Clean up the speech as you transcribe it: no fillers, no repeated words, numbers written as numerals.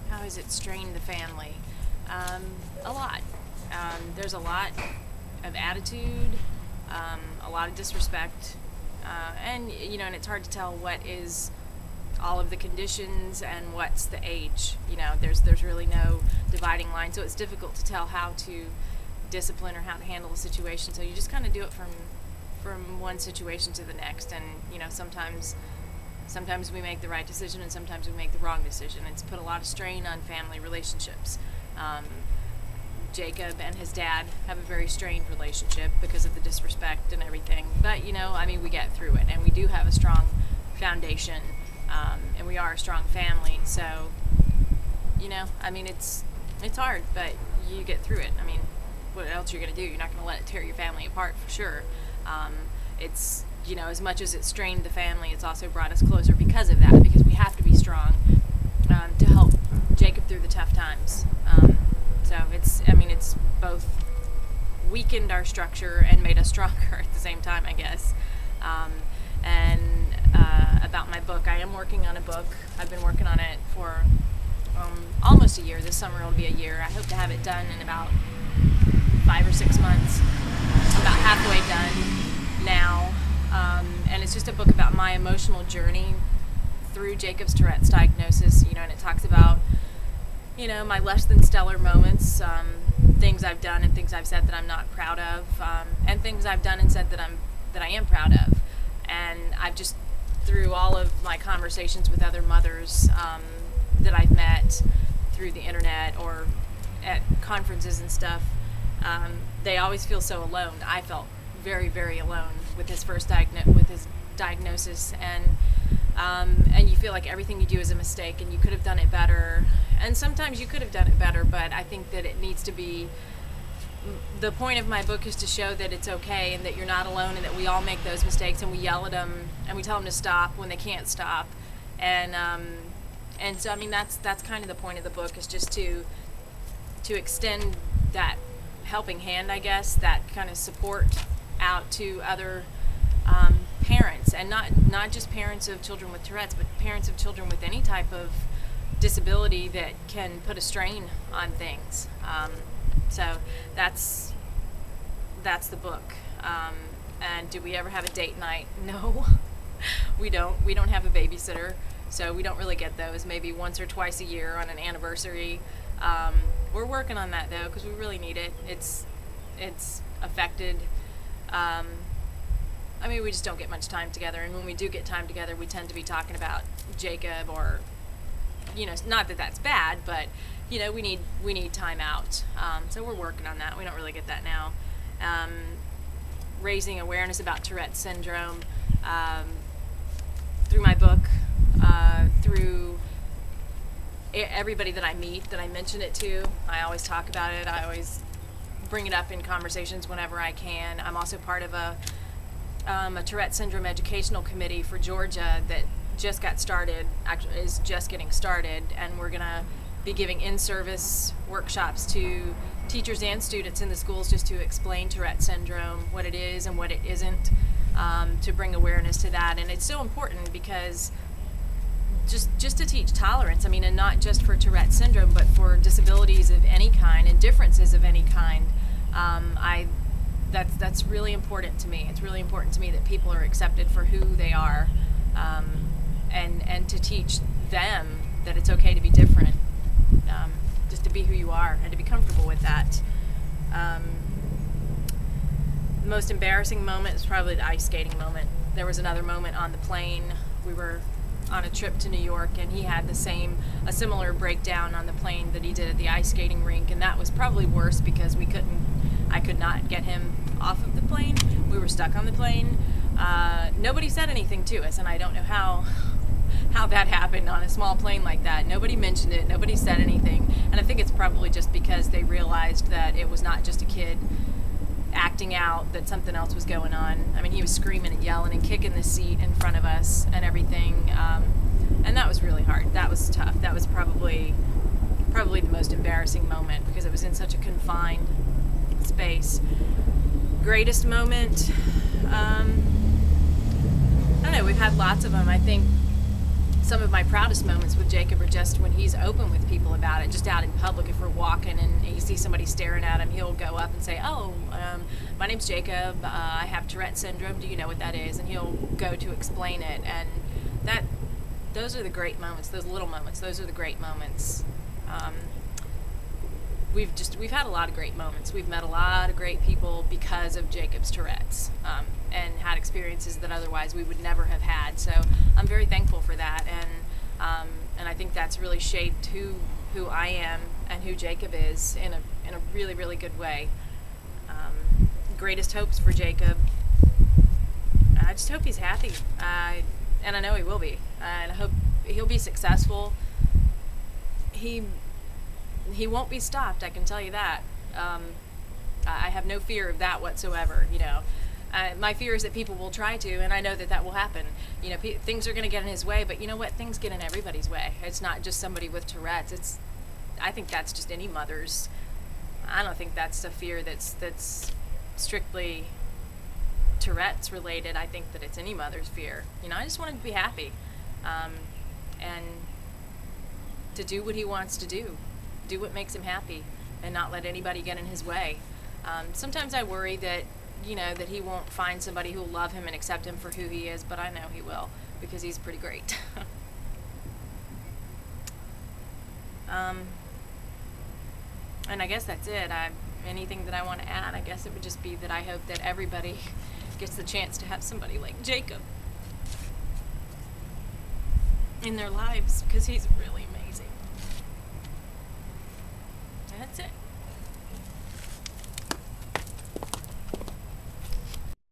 How has it strained the family? A lot. There's a lot of attitude, a lot of disrespect, and it's hard to tell what is all of the conditions and what's the age. There's really no dividing line, so it's difficult to tell how to discipline or how to handle a situation. So you just kind of do it from one situation to the next, and sometimes we make the right decision and sometimes we make the wrong decision. It's put a lot of strain on family relationships. Jacob and his dad have a very strained relationship because of the disrespect and everything. But, we get through it, and we do have a strong foundation, and we are a strong family. So, it's hard, but you get through it. What else are you going to do? You're not going to let it tear your family apart, for sure. It's, as much as it strained the family, it's also brought us closer because of that, because we have to be strong to help Jacob through the tough times. So it's both weakened our structure and made us stronger at the same time, I guess. About my book, I am working on a book. I've been working on it for almost a year. This summer will be a year. I hope to have it done in about 5 or 6 months. I'm about halfway done now. And it's just a book about my emotional journey through Jacob's Tourette's diagnosis, and it talks about, my less than stellar moments, things I've done and things I've said that I'm not proud of, and things I've done and said that I am proud of. And I've just, through all of my conversations with other mothers that I've met through the internet or at conferences and stuff, they always feel so alone. I felt very, very alone with his diagnosis, and you feel like everything you do is a mistake and you could have done it better. And sometimes you could have done it better, but I think that it needs to be, the point of my book is to show that it's okay and that you're not alone and that we all make those mistakes, and we yell at them and we tell them to stop when they can't stop. And so that's kind of the point of the book, is just to extend that helping hand, I guess, that kind of support out to other parents, and not just parents of children with Tourette's, but parents of children with any type of disability that can put a strain on things. So that's the book. And do we ever have a date night? No, we don't. We don't have a babysitter, so we don't really get those. Maybe once or twice a year on an anniversary. We're working on that though, because we really need it. It's affected. We just don't get much time together, and when we do get time together, we tend to be talking about Jacob, or, not that that's bad, but, we need time out. So we're working on that. We don't really get that now. Raising awareness about Tourette's syndrome through my book, through everybody that I meet, that I mention it to. I always talk about it. I always bring it up in conversations whenever I can. I'm also part of a Tourette Syndrome Educational Committee for Georgia that just got started, actually is just getting started, and we're going to be giving in-service workshops to teachers and students in the schools just to explain Tourette syndrome, what it is and what it isn't, to bring awareness to that. And it's so important because just to teach tolerance, and not just for Tourette syndrome, but for disabilities of any kind and differences of any kind. That's really important to me. It's really important to me that people are accepted for who they are, and to teach them that it's okay to be different, just to be who you are and to be comfortable with that. The most embarrassing moment is probably the ice skating moment. There was another moment on the plane. We were on a trip to New York, and he had a similar breakdown on the plane that he did at the ice skating rink, and that was probably worse because I could not get him off of the plane. We were stuck on the plane. Nobody said anything to us, and I don't know how that happened on a small plane like that. Nobody mentioned it. Nobody said anything. And I think it's probably just because they realized that it was not just a kid acting out, that something else was going on. He was screaming and yelling and kicking the seat in front of us and everything. And that was really hard. That was tough. That was probably the most embarrassing moment because it was in such a confined space. Greatest moment, I don't know, we've had lots of them. I think some of my proudest moments with Jacob are just when he's open with people about it, just out in public. If we're walking and he sees somebody staring at him, he'll go up and say, "Oh, my name's Jacob. I have Tourette syndrome. Do you know what that is?" And he'll go to explain it. And those are the great moments. Those little moments. Those are the great moments. We've had a lot of great moments. We've met a lot of great people because of Jacob's Tourette's, and had experiences that otherwise we would never have had. So I'm very thankful for that, and I think that's really shaped who I am and who Jacob is in a really, really good way. Greatest hopes for Jacob. I just hope he's happy, and I know he will be. And I hope he'll be successful. He won't be stopped, I can tell you that. I have no fear of that whatsoever, you know. My fear is that people will try to, and I know that will happen. You know, things are going to get in his way, but you know what? Things get in everybody's way. It's not just somebody with Tourette's. I think that's just any mother's. I don't think that's a fear that's strictly Tourette's related. I think that it's any mother's fear. You know, I just want him to be happy, and to do what he wants to do what makes him happy, and not let anybody get in his way. Sometimes I worry that, you know, that he won't find somebody who'll love him and accept him for who he is, but I know he will, because he's pretty great. And I guess that's it. Anything that I want to add, I guess it would just be that I hope that everybody gets the chance to have somebody like Jacob in their lives, because he's really amazing. That's it.